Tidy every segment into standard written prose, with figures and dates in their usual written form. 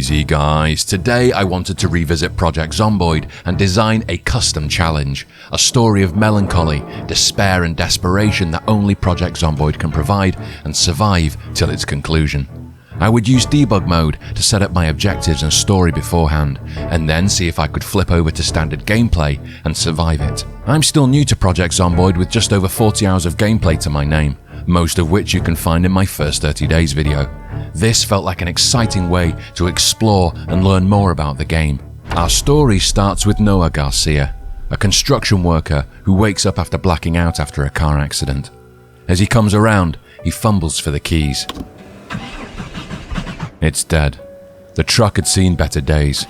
Easy guys, today I wanted to revisit Project Zomboid and design a custom challenge, a story of melancholy, despair and desperation that only Project Zomboid can provide and survive till its conclusion. I would use debug mode to set up my objectives and story beforehand, and then see if I could flip over to standard gameplay and survive it. I'm still new to Project Zomboid with just over 40 hours of gameplay to my name, most of which you can find in my first 30 days video. This felt like an exciting way to explore and learn more about the game. Our story starts with Noah Garcia, a construction worker who wakes up after blacking out after a car accident. As he comes around, he fumbles for the keys. It's dead. The truck had seen better days.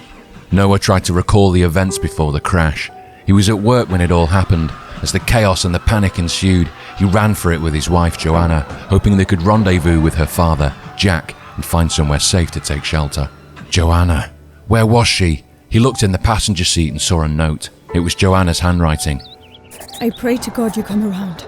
Noah tried to recall the events before the crash. He was at work when it all happened. As the chaos and the panic ensued, he ran for it with his wife Joanna, hoping they could rendezvous with her father, Jack, and find somewhere safe to take shelter. Joanna. Where was she? He looked in the passenger seat and saw a note. It was Joanna's handwriting. I pray to God you come around.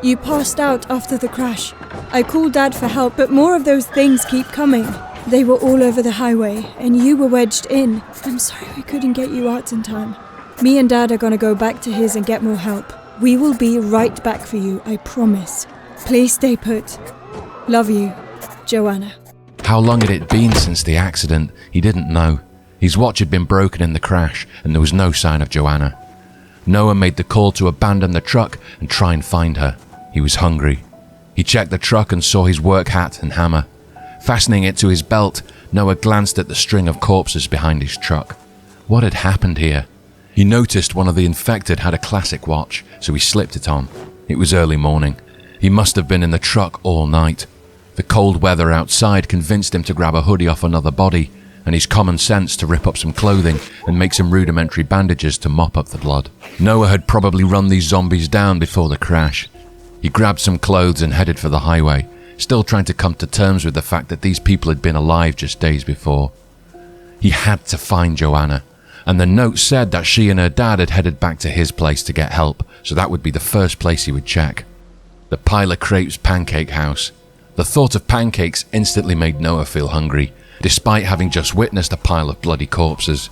You passed out after the crash. I called Dad for help, but more of those things keep coming. They were all over the highway, and you were wedged in. I'm sorry we couldn't get you out in time. Me and Dad are gonna go back to his and get more help. We will be right back for you, I promise. Please stay put. Love you, Joanna. How long had it been since the accident? He didn't know. His watch had been broken in the crash, and there was no sign of Joanna. Noah made the call to abandon the truck and try and find her. He was hungry. He checked the truck and saw his work hat and hammer. Fastening it to his belt, Noah glanced at the string of corpses behind his truck. What had happened here? He noticed one of the infected had a classic watch, so he slipped it on. It was early morning. He must have been in the truck all night. The cold weather outside convinced him to grab a hoodie off another body, and his common sense to rip up some clothing and make some rudimentary bandages to mop up the blood. Noah had probably run these zombies down before the crash. He grabbed some clothes and headed for the highway, still trying to come to terms with the fact that these people had been alive just days before. He had to find Joanna, and the note said that she and her dad had headed back to his place to get help, so that would be the first place he would check. The Pile of Crepes Pancake House. The thought of pancakes instantly made Noah feel hungry, despite having just witnessed a pile of bloody corpses.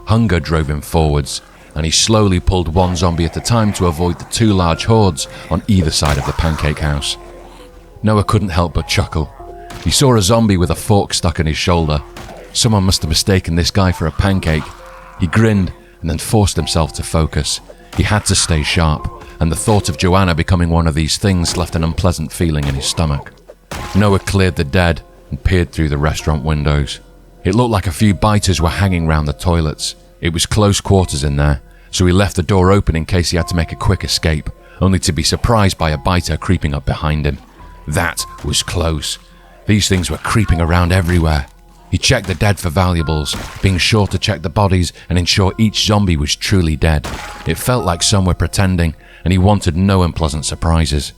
Hunger drove him forwards, and he slowly pulled one zombie at a time to avoid the two large hordes on either side of the pancake house. Noah couldn't help but chuckle. He saw a zombie with a fork stuck in his shoulder. Someone must have mistaken this guy for a pancake. He grinned and then forced himself to focus. He had to stay sharp, and the thought of Joanna becoming one of these things left an unpleasant feeling in his stomach. Noah cleared the dead and peered through the restaurant windows. It looked like a few biters were hanging round the toilets. It was close quarters in there, so he left the door open in case he had to make a quick escape, only to be surprised by a biter creeping up behind him. That was close. These things were creeping around everywhere. He checked the dead for valuables, being sure to check the bodies and ensure each zombie was truly dead. It felt like some were pretending, and he wanted no unpleasant surprises.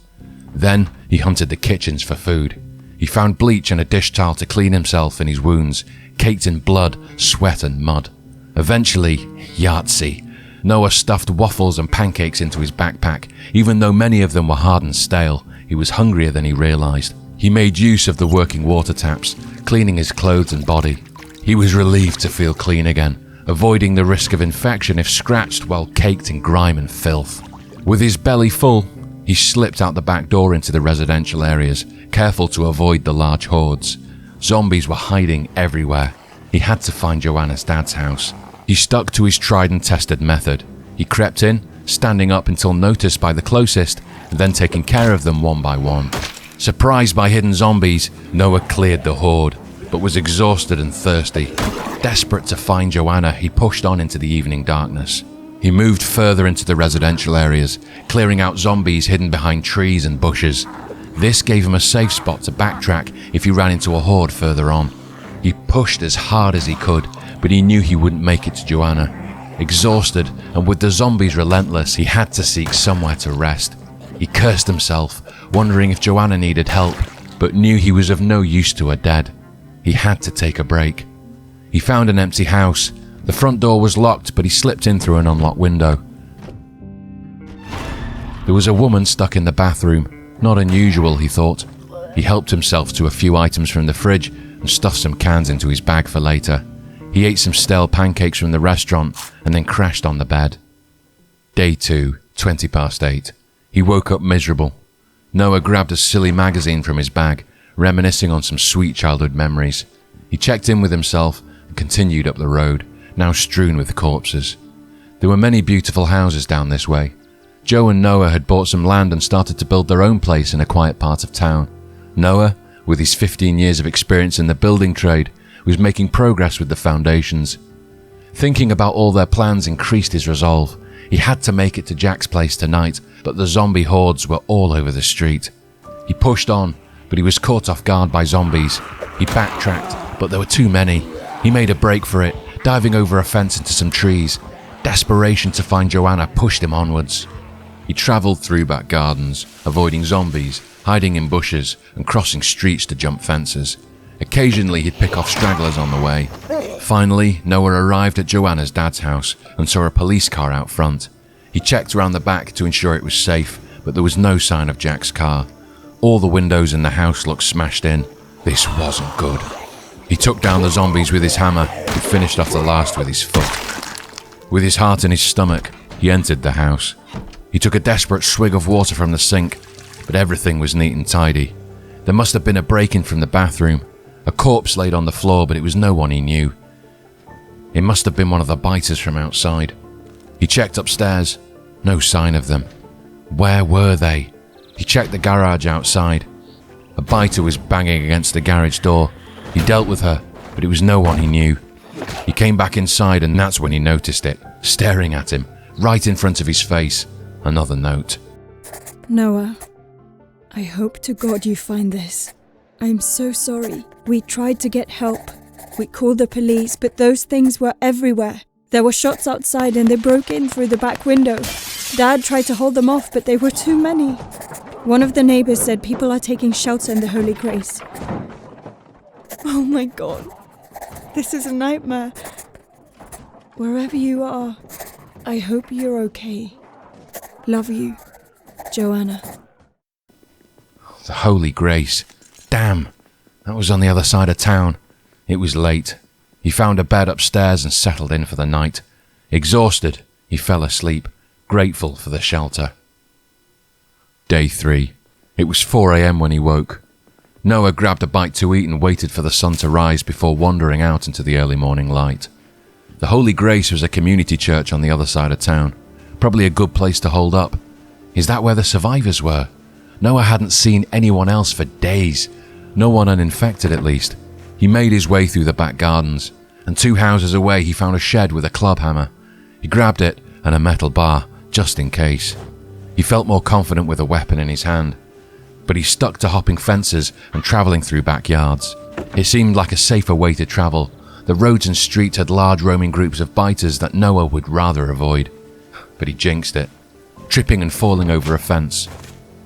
Then he hunted the kitchens for food. He found bleach and a dish towel to clean himself and his wounds, caked in blood, sweat and mud. Eventually, Yahtzee. Noah stuffed waffles and pancakes into his backpack. Even though many of them were hard and stale, he was hungrier than he realized. He made use of the working water taps, cleaning his clothes and body. He was relieved to feel clean again, avoiding the risk of infection if scratched while caked in grime and filth. With his belly full, he slipped out the back door into the residential areas, careful to avoid the large hordes. Zombies were hiding everywhere. He had to find Joanna's dad's house. He stuck to his tried and tested method. He crept in, standing up until noticed by the closest, and then taking care of them one by one. Surprised by hidden zombies, Noah cleared the horde, but was exhausted and thirsty. Desperate to find Joanna, he pushed on into the evening darkness. He moved further into the residential areas, clearing out zombies hidden behind trees and bushes. This gave him a safe spot to backtrack if he ran into a horde further on. He pushed as hard as he could, but he knew he wouldn't make it to Joanna. Exhausted, and with the zombies relentless, he had to seek somewhere to rest. He cursed himself, wondering if Joanna needed help, but knew he was of no use to her dead. He had to take a break. He found an empty house. The front door was locked, but he slipped in through an unlocked window. There was a woman stuck in the bathroom. Not unusual, he thought. He helped himself to a few items from the fridge and stuffed some cans into his bag for later. He ate some stale pancakes from the restaurant and then crashed on the bed. Day 2, 8:20. He woke up miserable. Noah grabbed a silly magazine from his bag, reminiscing on some sweet childhood memories. He checked in with himself and continued up the road, now strewn with corpses. There were many beautiful houses down this way. Joe and Noah had bought some land and started to build their own place in a quiet part of town. Noah, with his 15 years of experience in the building trade, was making progress with the foundations. Thinking about all their plans increased his resolve. He had to make it to Jack's place tonight, but the zombie hordes were all over the street. He pushed on, but he was caught off guard by zombies. He backtracked, but there were too many. He made a break for it, diving over a fence into some trees. Desperation to find Joanna pushed him onwards. He travelled through back gardens, avoiding zombies, hiding in bushes, and crossing streets to jump fences. Occasionally he'd pick off stragglers on the way. Finally, Noah arrived at Joanna's dad's house and saw a police car out front. He checked around the back to ensure it was safe, but there was no sign of Jack's car. All the windows in the house looked smashed in. This wasn't good. He took down the zombies with his hammer and finished off the last with his foot. With his heart in his stomach, he entered the house. He took a desperate swig of water from the sink, but everything was neat and tidy. There must have been a break-in from the bathroom. A corpse laid on the floor, but it was no one he knew. It must have been one of the biters from outside. He checked upstairs. No sign of them. Where were they? He checked the garage outside. A biter was banging against the garage door. He dealt with her, but it was no one he knew. He came back inside, and that's when he noticed it, staring at him, right in front of his face. Another note. Noah, I hope to God you find this. I'm so sorry. We tried to get help. We called the police, but those things were everywhere. There were shots outside and they broke in through the back window. Dad tried to hold them off, but they were too many. One of the neighbors said people are taking shelter in the Holy Grace. Oh my God. This is a nightmare. Wherever you are, I hope you're okay. Love you, Joanna. The Holy Grace. Damn, that was on the other side of town. It was late. He found a bed upstairs and settled in for the night. Exhausted, he fell asleep, grateful for the shelter. Day 3. It was 4 a.m. when he woke. Noah grabbed a bite to eat and waited for the sun to rise before wandering out into the early morning light. The Holy Grace was a community church on the other side of town. Probably a good place to hold up. Is that where the survivors were? Noah hadn't seen anyone else for days. No one uninfected, at least. He made his way through the back gardens, and 2 houses away he found a shed with a club hammer. He grabbed it and a metal bar, just in case. He felt more confident with a weapon in his hand, but he stuck to hopping fences and travelling through backyards. It seemed like a safer way to travel. The roads and streets had large roaming groups of biters that Noah would rather avoid. But he jinxed it, tripping and falling over a fence.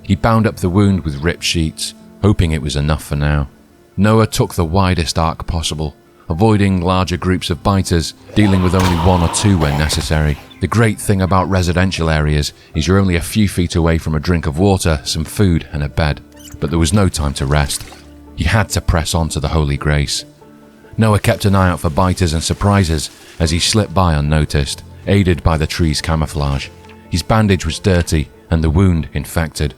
He bound up the wound with ripped sheets, hoping it was enough for now. Noah took the widest arc possible, avoiding larger groups of biters, dealing with only 1 or 2 when necessary. The great thing about residential areas is you're only a few feet away from a drink of water, some food, and a bed. But there was no time to rest. He had to press on to the Holy Grace. Noah kept an eye out for biters and surprises as he slipped by unnoticed, aided by the tree's camouflage. His bandage was dirty and the wound infected.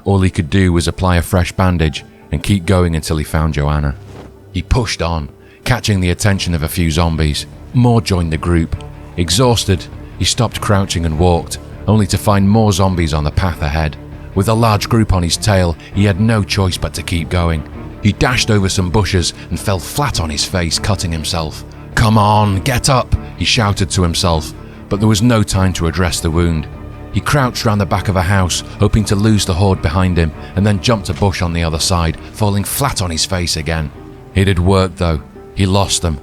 All he could do was apply a fresh bandage and keep going until he found Joanna. He pushed on, catching the attention of a few zombies. More joined the group. Exhausted, he stopped crouching and walked, only to find more zombies on the path ahead. With a large group on his tail, he had no choice but to keep going. He dashed over some bushes and fell flat on his face, cutting himself. "Come on, get up!" he shouted to himself, but there was no time to address the wound. He crouched round the back of a house, hoping to lose the horde behind him, and then jumped a bush on the other side, falling flat on his face again. It had worked though. He lost them.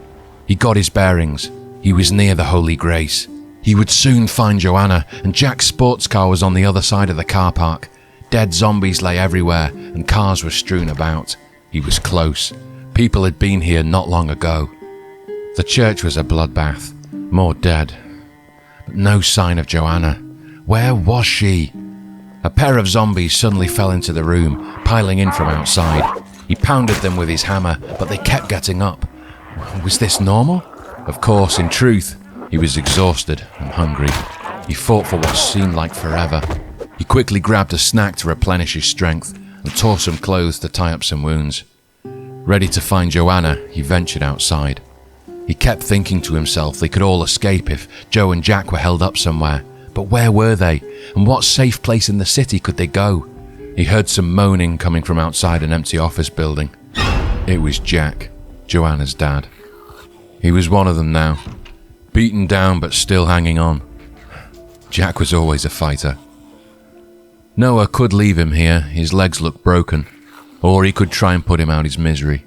He got his bearings. He was near the Holy Grace. He would soon find Joanna, and Jack's sports car was on the other side of the car park. Dead zombies lay everywhere, and cars were strewn about. He was close. People had been here not long ago. The church was a bloodbath. More dead. But no sign of Joanna. Where was she? A pair of zombies suddenly fell into the room, piling in from outside. He pounded them with his hammer, but they kept getting up. Was this normal? Of course, in truth, he was exhausted and hungry. He fought for what seemed like forever. He quickly grabbed a snack to replenish his strength and tore some clothes to tie up some wounds. Ready to find Joanna, he ventured outside. He kept thinking to himself they could all escape if Joe and Jack were held up somewhere. But where were they? And what safe place in the city could they go? He heard some moaning coming from outside an empty office building. It was Jack, Joanna's dad. He was one of them now, beaten down but still hanging on. Jack was always a fighter. Noah could leave him here, his legs looked broken, or he could try and put him out his misery.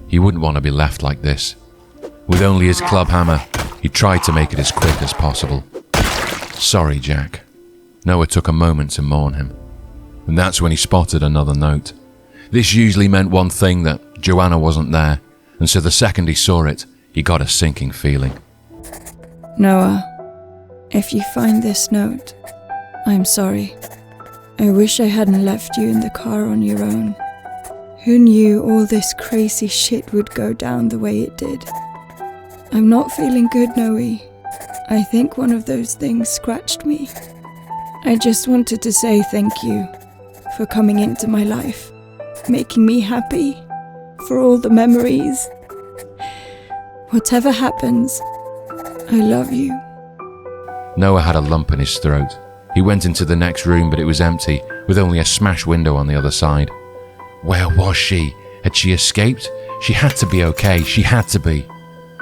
He wouldn't want to be left like this. With only his club hammer, he tried to make it as quick as possible. Sorry, Jack. Noah took a moment to mourn him. And that's when he spotted another note. This usually meant one thing, that Joanna wasn't there, and so the second he saw it, he got a sinking feeling. Noah, if you find this note, I'm sorry. I wish I hadn't left you in the car on your own. Who knew all this crazy shit would go down the way it did? I'm not feeling good, Noe. I think one of those things scratched me. I just wanted to say thank you for coming into my life, making me happy, for all the memories. Whatever happens, I love you. Noah had a lump in his throat. He went into the next room, but it was empty, with only a smashed window on the other side. Where was she? Had she escaped? She had to be okay, she had to be.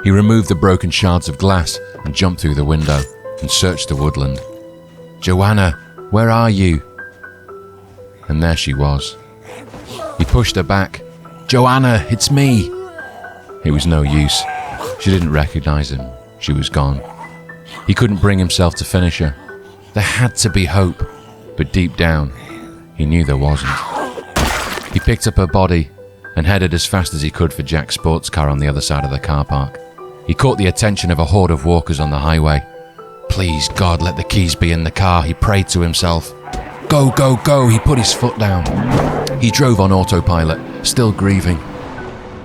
He removed the broken shards of glass and jumped through the window and searched the woodland. Joanna, where are you? And there she was. He pushed her back. Joanna, it's me. It was no use. She didn't recognize him. She was gone. He couldn't bring himself to finish her. There had to be hope, but deep down, he knew there wasn't. He picked up her body and headed as fast as he could for Jack's sports car on the other side of the car park. He caught the attention of a horde of walkers on the highway. Please, God, let the keys be in the car, he prayed to himself. Go, go, go, he put his foot down. He drove on autopilot, still grieving.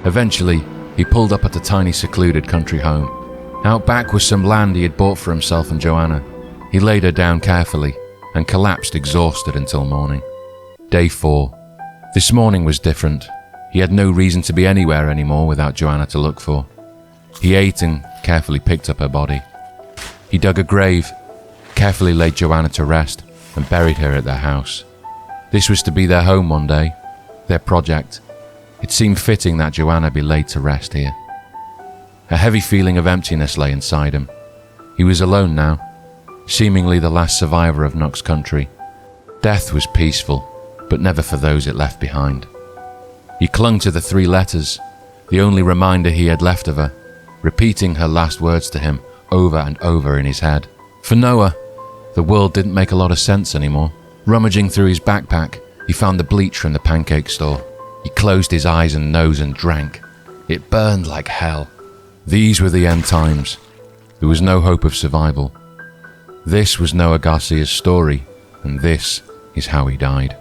Eventually, he pulled up at a tiny secluded country home. Out back was some land he had bought for himself and Joanna. He laid her down carefully and collapsed exhausted until morning. Day 4. This morning was different. He had no reason to be anywhere anymore without Joanna to look for. He ate and carefully picked up her body. He dug a grave, carefully laid Joanna to rest and buried her at their house. This was to be their home one day, their project. It seemed fitting that Joanna be laid to rest here. A heavy feeling of emptiness lay inside him. He was alone now, seemingly the last survivor of Knox country. Death was peaceful, but never for those it left behind. He clung to the 3 letters, the only reminder he had left of her, repeating her last words to him over and over in his head. For Noah, the world didn't make a lot of sense anymore. Rummaging through his backpack, he found the bleach from the pancake store. He closed his eyes and nose and drank. It burned like hell. These were the end times. There was no hope of survival. This was Noah Garcia's story, and this is how he died.